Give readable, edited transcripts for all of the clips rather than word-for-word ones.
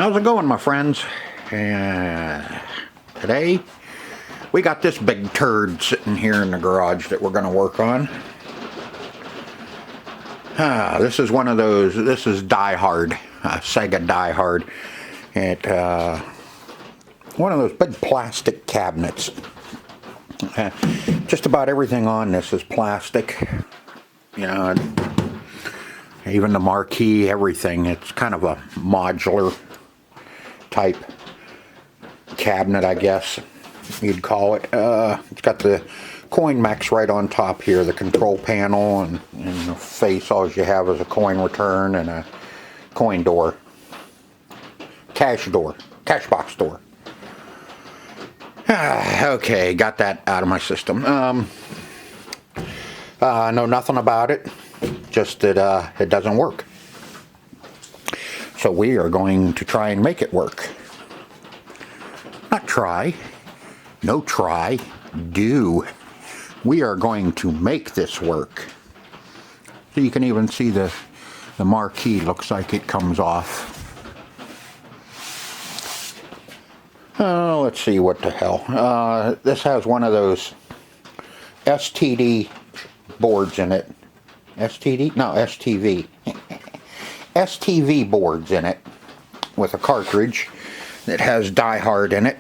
How's it going, my friends? Today we got this big turd sitting here in the garage that we're going to work on. This is one of those. This is Die Hard, Sega Die Hard. One of those big plastic cabinets. Just about everything on this is plastic. You know, even the marquee, everything. It's kind of a modular type cabinet, I guess you'd call it. It's got the coin mechs right on top here, the control panel, and the face. All you have is a coin return and a coin door, cash box door. Okay, got that out of my system. Know nothing about it, just that it doesn't work. So we are going to try and make it work. Not try, no try, do. We are going to make this work. So you can even see the marquee looks like it comes off. Let's see, what the hell. This has one of those STD boards in it. STD? No, STV. STV boards in it with a cartridge that has Die Hard in it.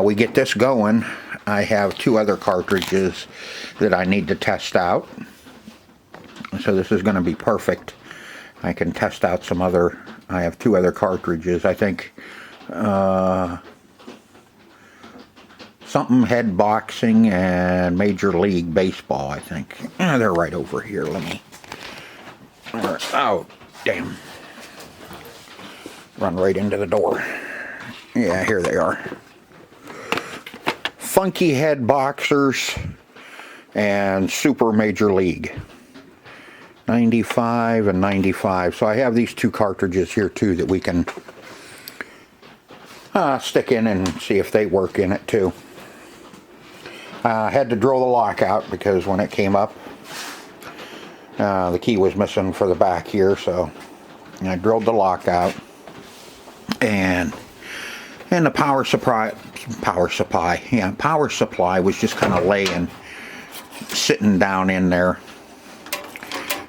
We get this going. I have two other cartridges that I need to test out. So this is going to be perfect. I can test out some other. I have two other cartridges. I think something head boxing and Major League Baseball, I think. They're right over here. Let me. Oh, damn. Run right into the door. Yeah, here they are. Funky Head Boxers and Super Major League. 95 and 95. So I have these two cartridges here too that we can stick in and see if they work in it too. I had to drill the lock out because when it came up, the key was missing for the back here, so I drilled the lock out, and the power supply was just kind of sitting down in there.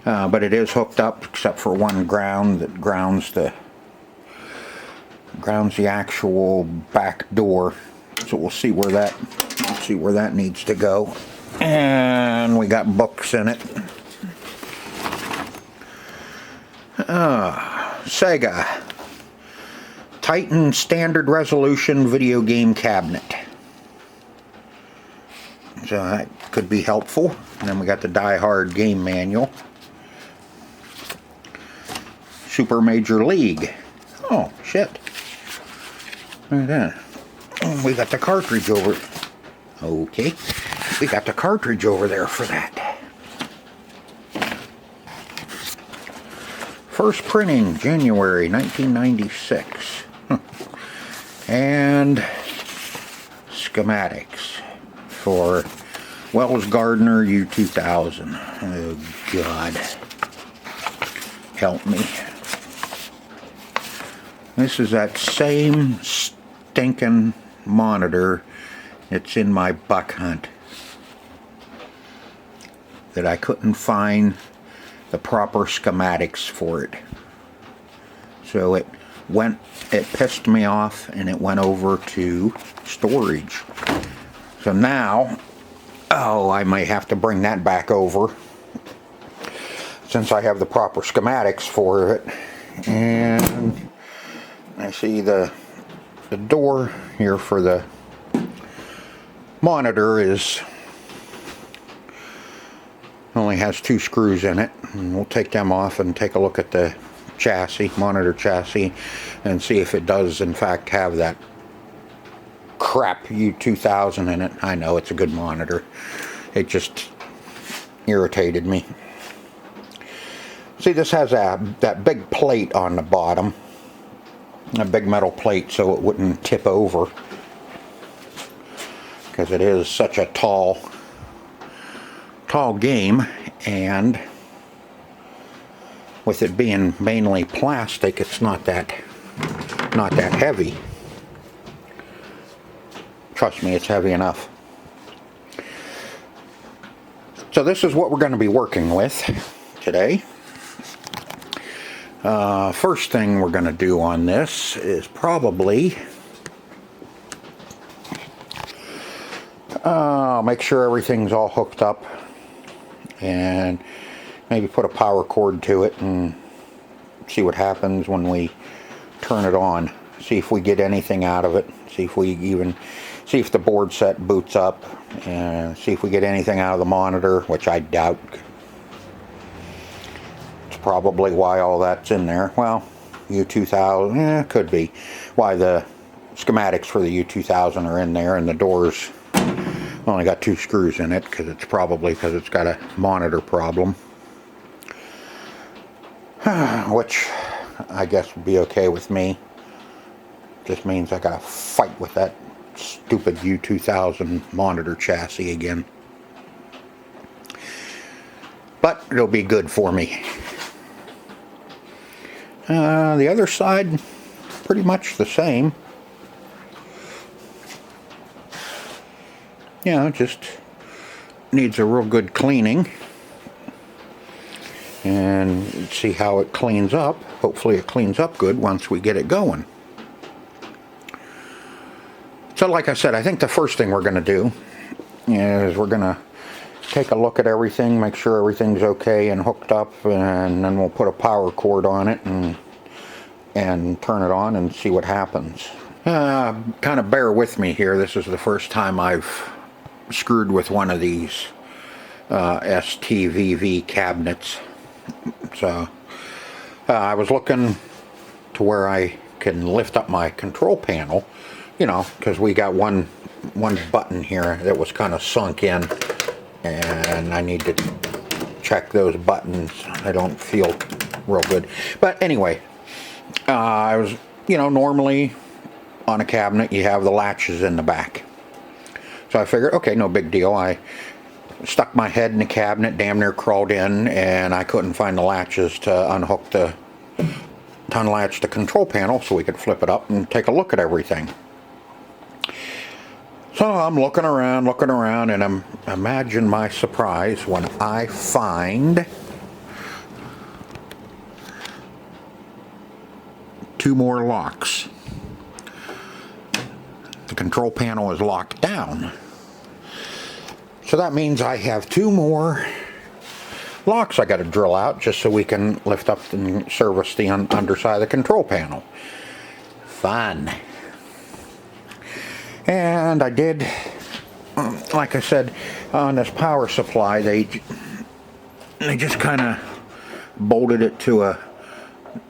But it is hooked up except for one ground that grounds the actual back door. So we'll see where that needs to go. And we got books in it. Sega Titan Standard Resolution Video Game Cabinet. So that could be helpful. And then we got the Die Hard game manual. Super Major League. Oh, shit. Look at that. Oh, we got the cartridge over. Okay. We got the cartridge over there for that. First printing, January 1996. And schematics for Wells Gardner U2000. Oh, God. Help me. This is that same stinking monitor that's in my buck hunt that I couldn't find the proper schematics for it. So it pissed me off and it went over to storage. So now, I may have to bring that back over since I have the proper schematics for it. And I see the door here for the monitor only has two screws in it, and we'll take them off and take a look at the monitor chassis, and see if it does in fact have that crap U2000 in it. I know it's a good monitor, it just irritated me. See, this has that big plate on the bottom, a big metal plate, so it wouldn't tip over, because it is such a tall game, and with it being mainly plastic, it's not that not that heavy. Trust me, it's heavy enough. So this is what we're going to be working with today. First thing we're going to do on this is probably make sure everything's all hooked up and maybe put a power cord to it and see what happens when we turn it on. See if we get anything out of it. See if the board set boots up, and see if we get anything out of the monitor, which I doubt. It's probably why all that's in there. Well, U2000, could be why the schematics for the U2000 are in there, and the doors only got 2 screws in it, because it's probably because it's got a monitor problem. Which I guess would be okay with me. Just means I gotta fight with that stupid U2000 monitor chassis again. But it'll be good for me. The other side, pretty much the same. Yeah, just needs a real good cleaning. And see how it cleans up. Hopefully it cleans up good once we get it going. So like I said, I think the first thing we're going to do is we're going to take a look at everything, make sure everything's okay and hooked up, and then we'll put a power cord on it and turn it on and see what happens. Kind of bear with me here. This is the first time I've screwed with one of these STV cabinets. So I was looking to where I can lift up my control panel, you know, because we got one button here that was kind of sunk in, and I need to check those buttons. I don't feel real good. But anyway, I was, you know, normally on a cabinet you have the latches in the back. So I figured, okay, no big deal. I stuck my head in the cabinet, damn near crawled in, and I couldn't find the latches to unhook to unlatch the control panel so we could flip it up and take a look at everything. So I'm looking around, and imagine my surprise when I find 2 more locks. The control panel is locked down. So that means I have 2 more locks I got to drill out just so we can lift up and service the underside of the control panel. Fun. And I did, like I said, on this power supply, they just kind of bolted it to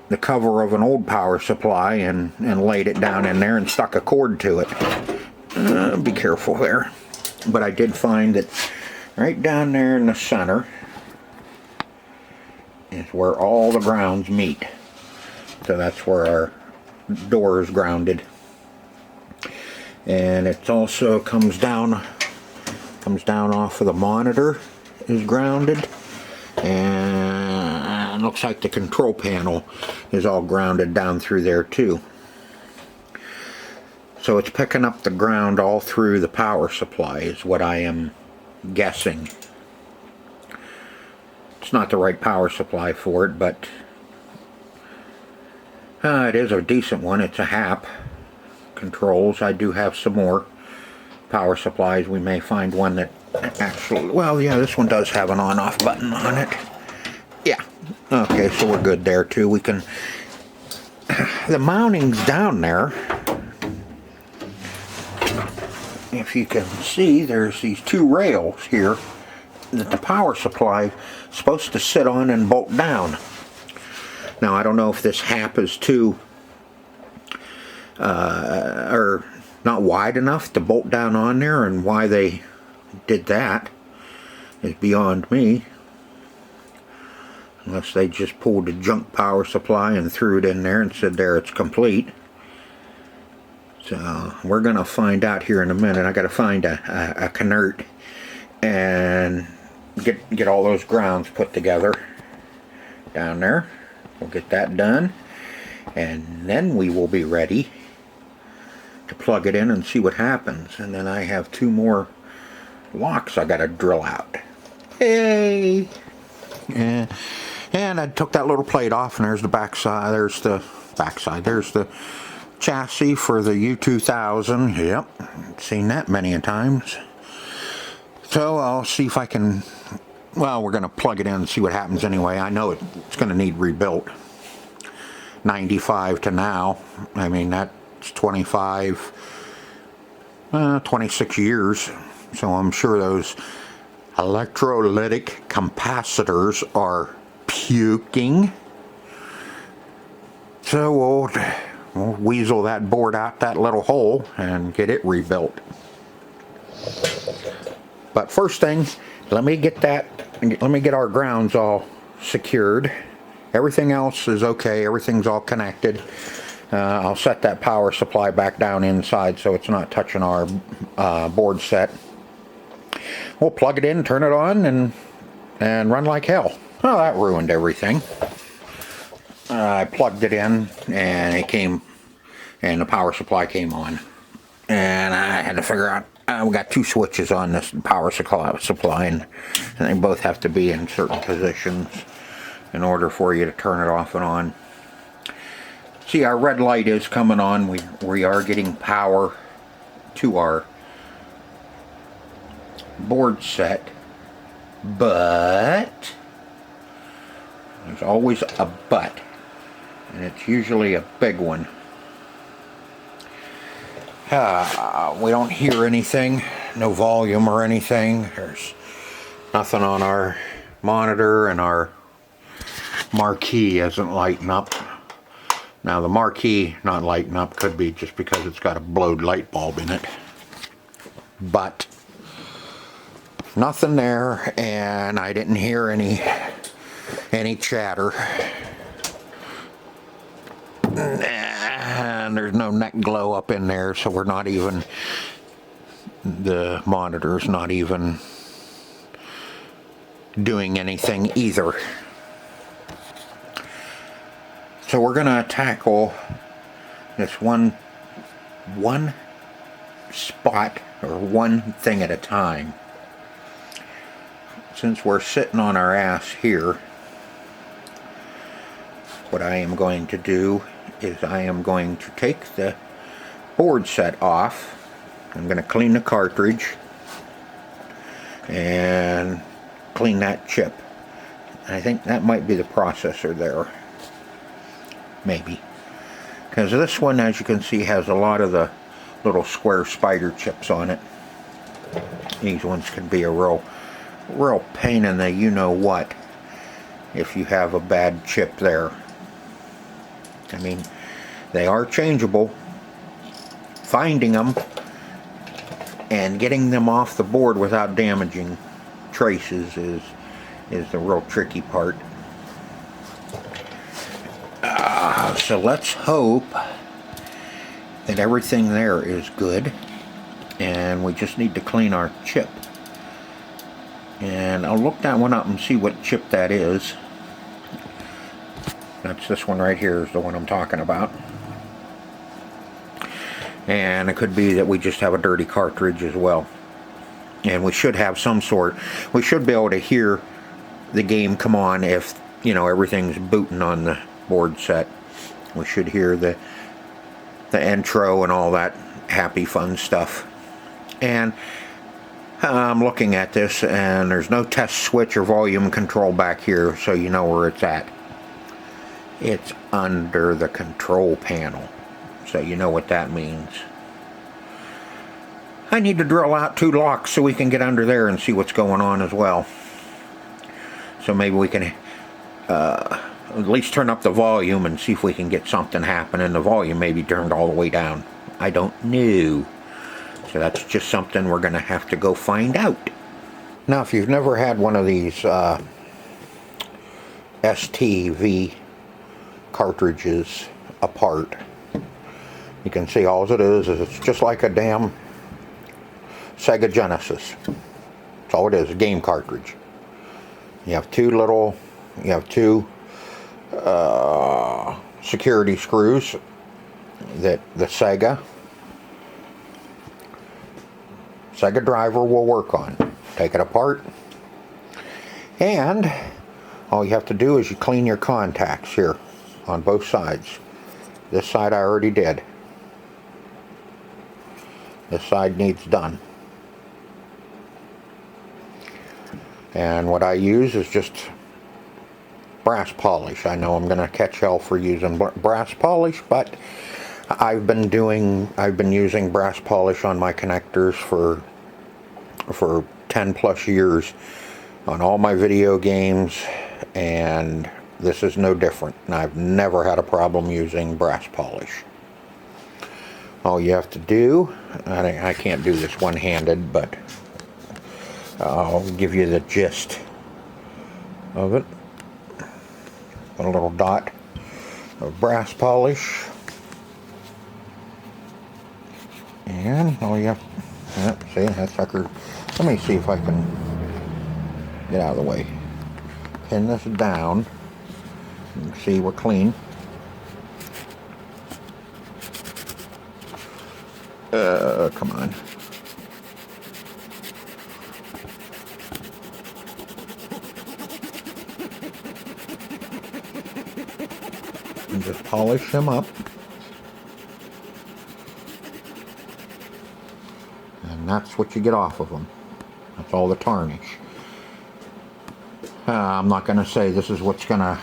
the cover of an old power supply and laid it down in there and stuck a cord to it. Be careful there. But I did find that right down there in the center is where all the grounds meet. So that's where our door is grounded. And it also comes down off of the monitor, is grounded, and it looks like the control panel is all grounded down through there too. So it's picking up the ground all through the power supply is what I am guessing. It's not the right power supply for it, but it is a decent one. It's a HAP controls. I do have some more power supplies. We may find one that actually, well, yeah, this one does have an on-off button on it. Yeah, okay, so we're good there too. We can, the mounting's down there. If you can see, there's these 2 rails here that the power supply is supposed to sit on and bolt down. Now I don't know if this HAP is too or not wide enough to bolt down on there, and why they did that is beyond me. Unless they just pulled a junk power supply and threw it in there and said, there, it's complete. So we're gonna find out here in a minute. I gotta find a canert and get all those grounds put together down there. We'll get that done, and then we will be ready to plug it in and see what happens. And then I have 2 more locks I gotta drill out. Hey! And I took that little plate off, and there's the backside. There's the chassis for the U2000. Yep, seen that many a times. So I'll see if I can, well, we're gonna plug it in and see what happens anyway. I know it's gonna need rebuilt. 95 to now, I mean, that's 26 years. So I'm sure those electrolytic capacitors are puking. So we'll weasel that board out that little hole and get it rebuilt. But first thing, let me get our grounds all secured. Everything else is okay. Everything's all connected. I'll set that power supply back down inside so it's not touching our board set. We'll plug it in, turn it on, and run like hell. Well, that ruined everything. I plugged it in, and it came, and the power supply came on. And I had to figure out, we got 2 switches on this power supply, and they both have to be in certain positions in order for you to turn it off and on. See, our red light is coming on. We are getting power to our board set, but there's always a but, and it's usually a big one. We don't hear anything, no volume or anything. There's nothing on our monitor, and our marquee isn't lighting up. Now the marquee not lighting up could be just because it's got a blowed light bulb in it, but nothing there, and I didn't hear any chatter, and there's no neck glow up in there, so we're not even, the monitor's not even doing anything either. So we're gonna tackle this one spot, or one thing at a time. Since we're sitting on our ass here, what I am going to do is I am going to take the board set off. I'm going to clean the cartridge and clean that chip. I think that might be the processor there. Maybe. Because this one, as you can see, has a lot of the little square spider chips on it. These ones can be a real pain in the you-know-what if you have a bad chip there. I mean, they are changeable. Finding them and getting them off the board without damaging traces is the real tricky part. So let's hope that everything there is good, and we just need to clean our chip. And I'll look that one up and see what chip that is. That's this one right here, is the one I'm talking about. And it could be that we just have a dirty cartridge as well. And we should have some sort, we should be able to hear the game come on if, you know, everything's booting on the board set. We should hear the intro and all that happy fun stuff. And I'm looking at this, and there's no test switch or volume control back here, so you know where it's at. It's under the control panel, so you know what that means. I need to drill out 2 locks so we can get under there and see what's going on as well. So maybe we can at least turn up the volume and see if we can get something happening. The volume may be turned all the way down. I don't know. So that's just something we're going to have to go find out. Now, if you've never had one of these STV cartridges apart, you can see all it is it's just like a damn Sega Genesis. That's all it is, a game cartridge. You have two security screws that the Sega driver will work on. Take it apart, and all you have to do is you clean your contacts here on both sides. This side I already did. This side needs done. And what I use is just brass polish. I know I'm going to catch hell for using brass polish, but I've been using brass polish on my connectors for 10 plus years on all my video games, and this is no different. And I've never had a problem using brass polish. All you have to do, I can't do this one-handed, but I'll give you the gist of it. A little dot of brass polish, and all you have, see that sucker. Let me see if I can get out of the way. Pin this down. You can see we're clean. Come on. And just polish them up. And that's what you get off of them. That's all the tarnish. I'm not going to say this is what's going to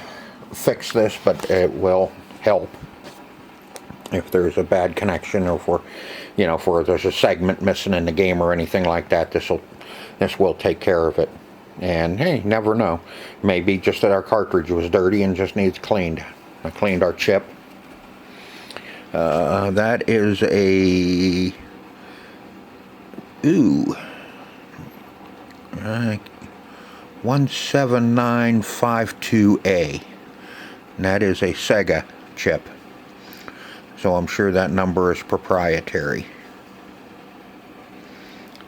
fix this, but it will help. If there's a bad connection, or for, for there's a segment missing in the game or anything like that, this will take care of it. And hey, never know. Maybe just that our cartridge was dirty and just needs cleaned. I cleaned our chip. That is a 17952A. And that is a Sega chip. So I'm sure that number is proprietary.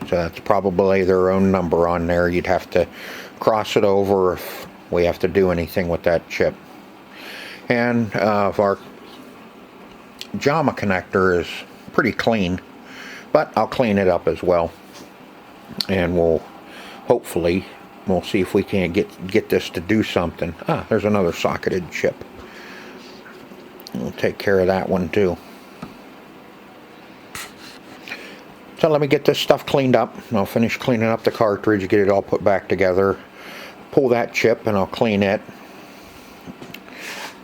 So that's probably their own number on there. You'd have to cross it over if we have to do anything with that chip. And if our JAMA connector is pretty clean, but I'll clean it up as well. And we'll see if we can get this to do something. There's another socketed chip. We'll take care of that one too. So let me get this stuff cleaned up. I'll finish cleaning up the cartridge, get it all put back together. Pull that chip and I'll clean it.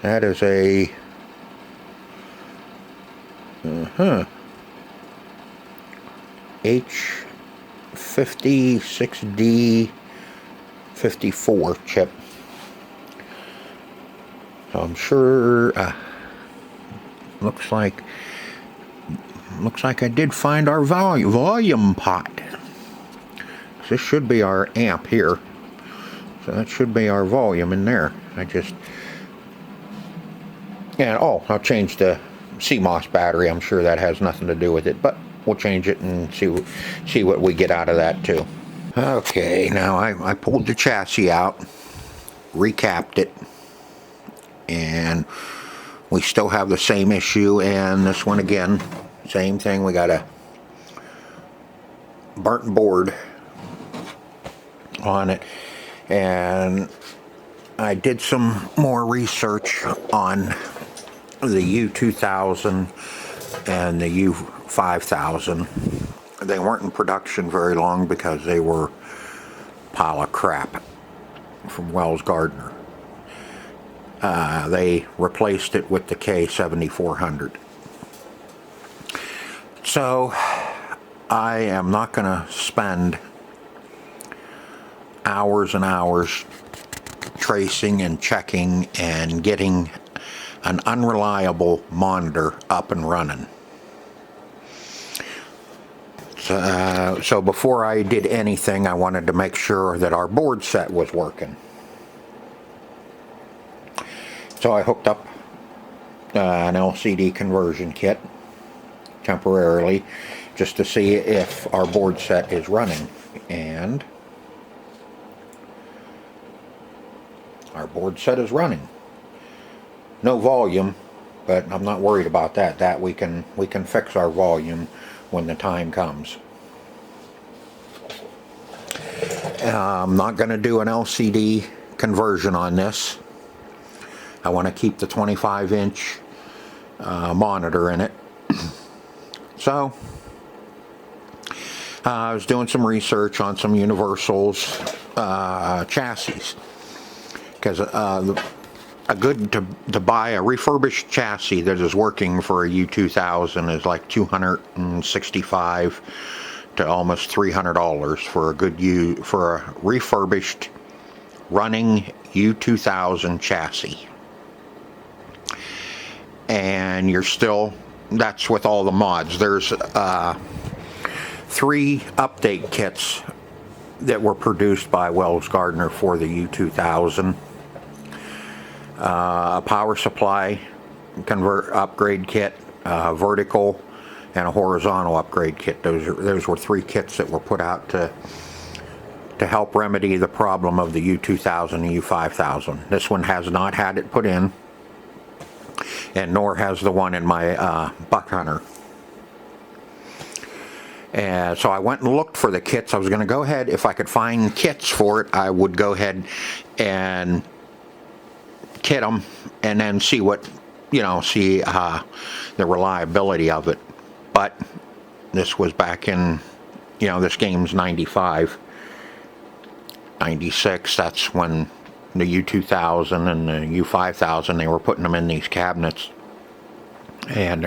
That is a H56D54 chip. So I'm sure looks like I did find our volume pot. This should be our amp here. So that should be our volume in there. I'll change the CMOS battery. I'm sure that has nothing to do with it, but we'll change it and see what we get out of that too. Okay, now I pulled the chassis out, recapped it, and we still have the same issue. And this one again, same thing. We got a burnt board on it, and I did some more research on the U2000 and the U5000. They weren't in production very long because they were a pile of crap from Wells Gardner. They replaced it with the K7400. So I am not going to spend hours and hours tracing and checking and getting an unreliable monitor up and running. So before I did anything, I wanted to make sure that our board set was working. So I hooked up an LCD conversion kit temporarily just to see if our board set is running, and our board set is running. No volume, but I'm not worried about that. That we can fix our volume when the time comes. I'm not going to do an LCD conversion on this. I want to keep the 25-inch monitor in it. So I was doing some research on some Universal's chassis, because to buy a refurbished chassis that is working for a U2000 is like $265 to almost $300 for a for a refurbished running U2000 chassis. And that's with all the mods. There's 3 update kits that were produced by Wells Gardner for the U2000. A power supply upgrade kit, vertical, and a horizontal upgrade kit. Those were 3 kits that were put out to help remedy the problem of the U2000 and U5000. This one has not had it put in, and nor has the one in my Buck Hunter. And so I went and looked for the kits. I was going to go ahead, if I could find kits for it, I would go ahead and kit them and then see what, see the reliability of it. But this was back in, this game's 95, 96. That's when the U2000 and the U5000, they were putting them in these cabinets. And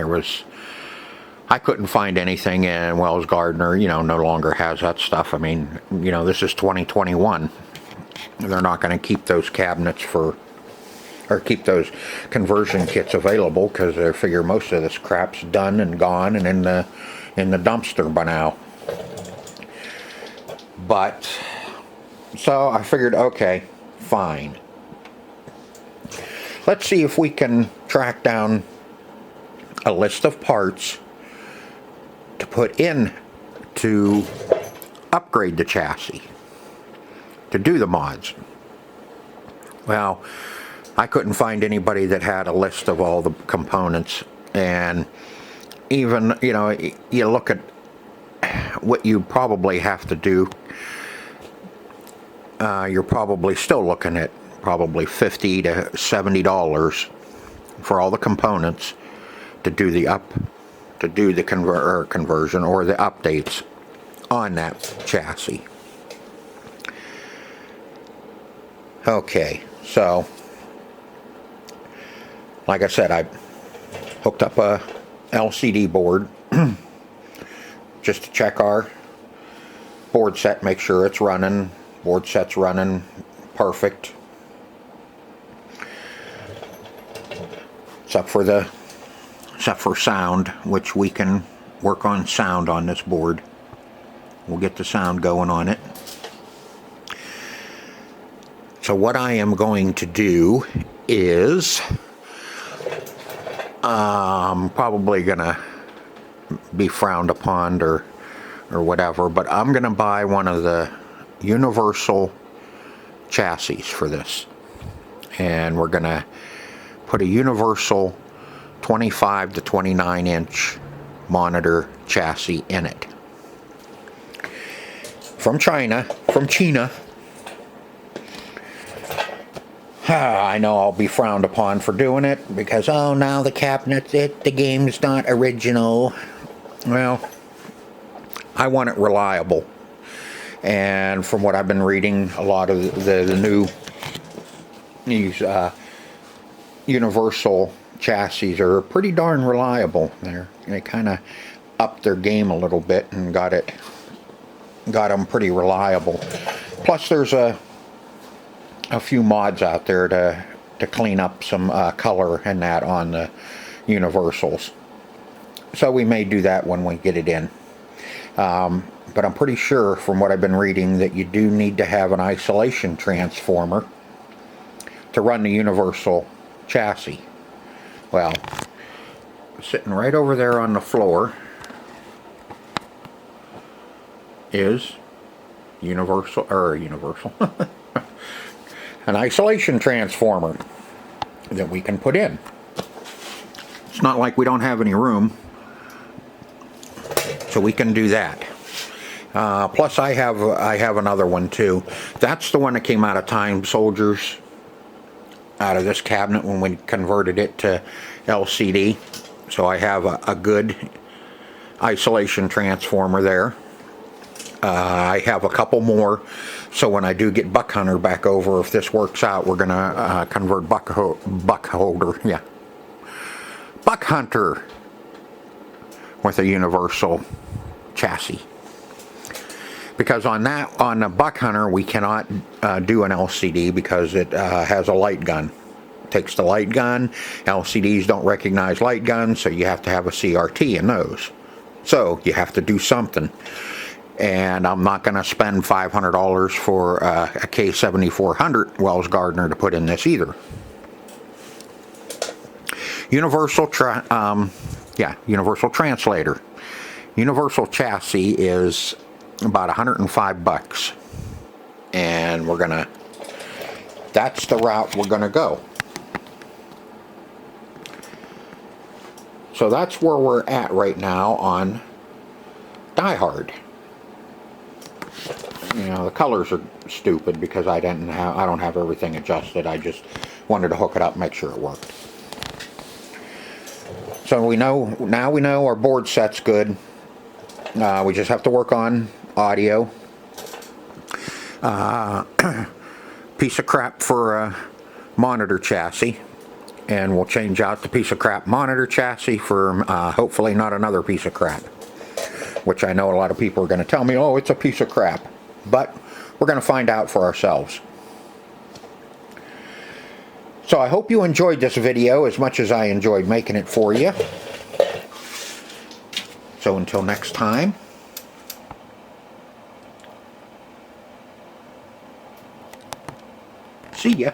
I couldn't find anything, and Wells Gardner, no longer has that stuff. I mean, this is 2021. They're not going to keep those cabinets or keep those conversion kits available, because they figure most of this crap's done and gone and in the dumpster by now. But so I figured, okay, fine. Let's see if we can track down a list of parts to put in to upgrade the chassis, to do the mods. Well, I couldn't find anybody that had a list of all the components, and even, you look at what you probably have to do, you're probably still looking at probably $50 to $70 for all the components to do the conversion or the updates on that chassis. Okay, so like I said, I hooked up a LCD board just to check our board set, make sure it's running. Board set's running perfect, except for sound, which we can work on sound on this board. We'll get the sound going on it. So what I am going to do is probably gonna be frowned upon or whatever, but I'm gonna buy one of the Universal chassis for this, and we're gonna put a Universal 25 to 29 inch monitor chassis in it from China. I know I'll be frowned upon for doing it, because now the cabinet's the game's not original. Well, I want it reliable, and from what I've been reading, a lot of these Universal chassis are pretty darn reliable. They kind of upped their game a little bit and got them pretty reliable. Plus, there's a few mods out there to clean up some color and that on the Universals. So we may do that when we get it in. But I'm pretty sure from what I've been reading that you do need to have an isolation transformer to run the Universal chassis. Well, sitting right over there on the floor is Universal an isolation transformer that we can put in. It's not like we don't have any room, so we can do that. Plus I have another one too. That's the one that came out of Time Soldiers, out of this cabinet when we converted it to LCD. So I have a good isolation transformer there. I have a couple more, so when I do get Buck Hunter back over, if this works out, we're gonna convert Buck Hunter with a universal chassis. Because on the Buck Hunter we cannot do an LCD because it has a light gun. It takes the light gun. LCDs don't recognize light guns, so you have to have a CRT in those. So you have to do something. And I'm not going to spend $500 for a K7400 Wells Gardner to put in this either. Universal translator. Universal chassis is about $105, and that's the route we're gonna go. So that's where we're at right now on Die Hard. You know, the colors are stupid because I don't have everything adjusted. I just wanted to hook it up and make sure it worked. So now we know our board set's good. We just have to work on audio. Piece of crap for a monitor chassis, and we'll change out the piece of crap monitor chassis for hopefully not another piece of crap, which I know a lot of people are going to tell me, oh, it's a piece of crap, but we're going to find out for ourselves. So I hope you enjoyed this video as much as I enjoyed making it for you. So until next time, see ya.